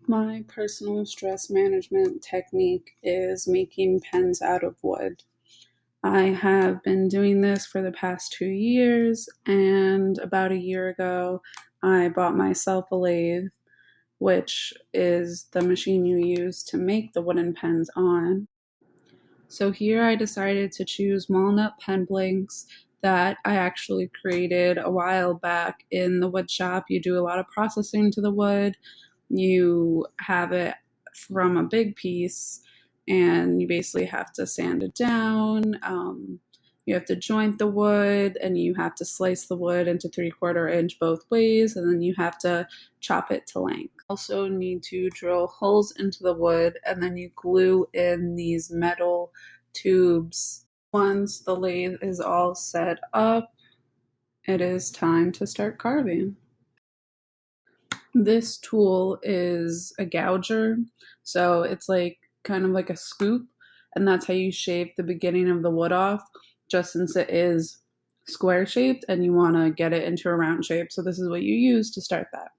My personal stress management technique is making pens out of wood. I have been doing this for the past 2 years, and about a year ago, I bought myself a lathe, which is the machine you use to make the wooden pens on. So here I decided to choose walnut pen blanks that I actually created a while back in the wood shop. You do a lot of processing to the wood. You have it from a big piece and you basically have to sand it down. You have to joint the wood and you have to slice the wood into 3/4 inch both ways, and then you have to chop it to length. Also need to drill holes into the wood and then you glue in these metal tubes. Once the lathe is all set up, it is time to start carving. This tool is a gouger, so it's like kind of like a scoop, and that's how you shape the beginning of the wood off, just since it is square shaped and you want to get it into a round shape. So this is what you use to start that.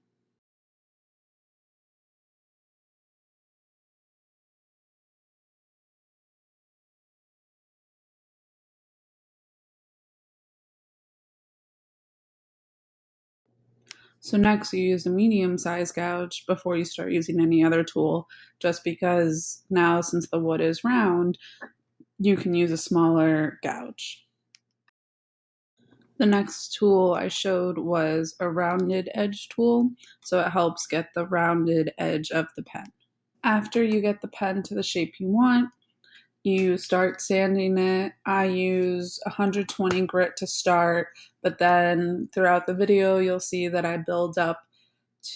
So next you use a medium size gouge before you start using any other tool, just because now since the wood is round, you can use a smaller gouge. The next tool I showed was a rounded edge tool, so it helps get the rounded edge of the pen. After you get the pen to the shape you want, you start sanding it. I use 120 grit to start, but then throughout the video you'll see that I build up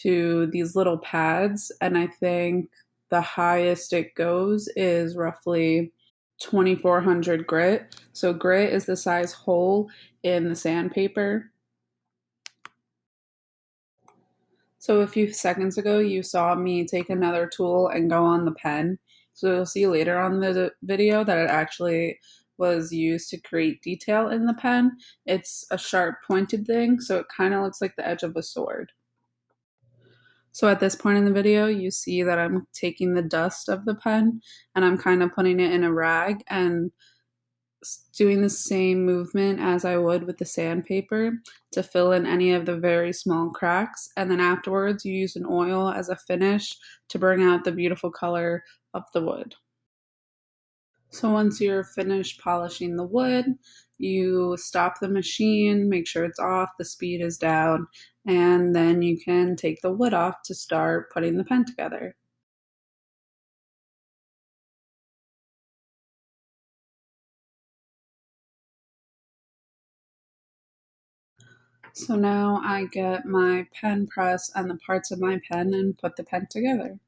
to these little pads, and I think the highest it goes is roughly 2400 grit. So grit is the size hole in the sandpaper. So a few seconds ago you saw me take another tool and go on the pen. So you'll see later on the video that it actually was used to create detail in the pen. It's a sharp pointed thing, so it kind of looks like the edge of a sword. So at this point in the video, you see that I'm taking the dust of the pen and I'm kind of putting it in a rag and doing the same movement as I would with the sandpaper to fill in any of the very small cracks. And then afterwards, you use an oil as a finish to bring out the beautiful color of the wood. So once you're finished polishing the wood, you stop the machine, make sure it's off, the speed is down, and then you can take the wood off to start putting the pen together. So now I get my pen press and the parts of my pen and put the pen together.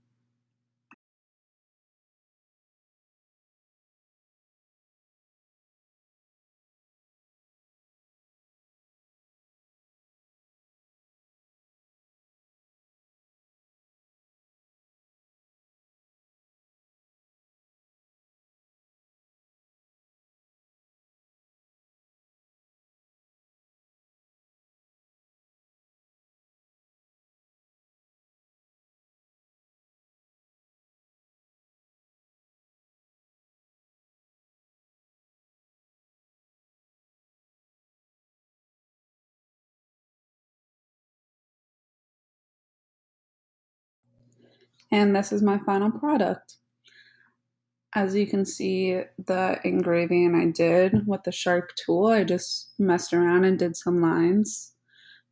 And this is my final product. As you can see, the engraving I did with the sharp tool, I just messed around and did some lines.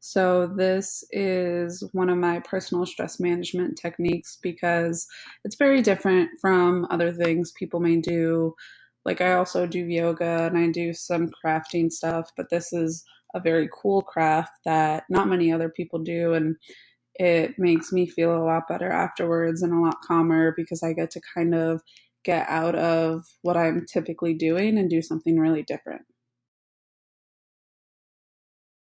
So this is one of my personal stress management techniques because it's very different from other things people may do. Like I also do yoga and I do some crafting stuff, but this is a very cool craft that not many other people do, and it makes me feel a lot better afterwards and a lot calmer because I get to kind of get out of what I'm typically doing and do something really different.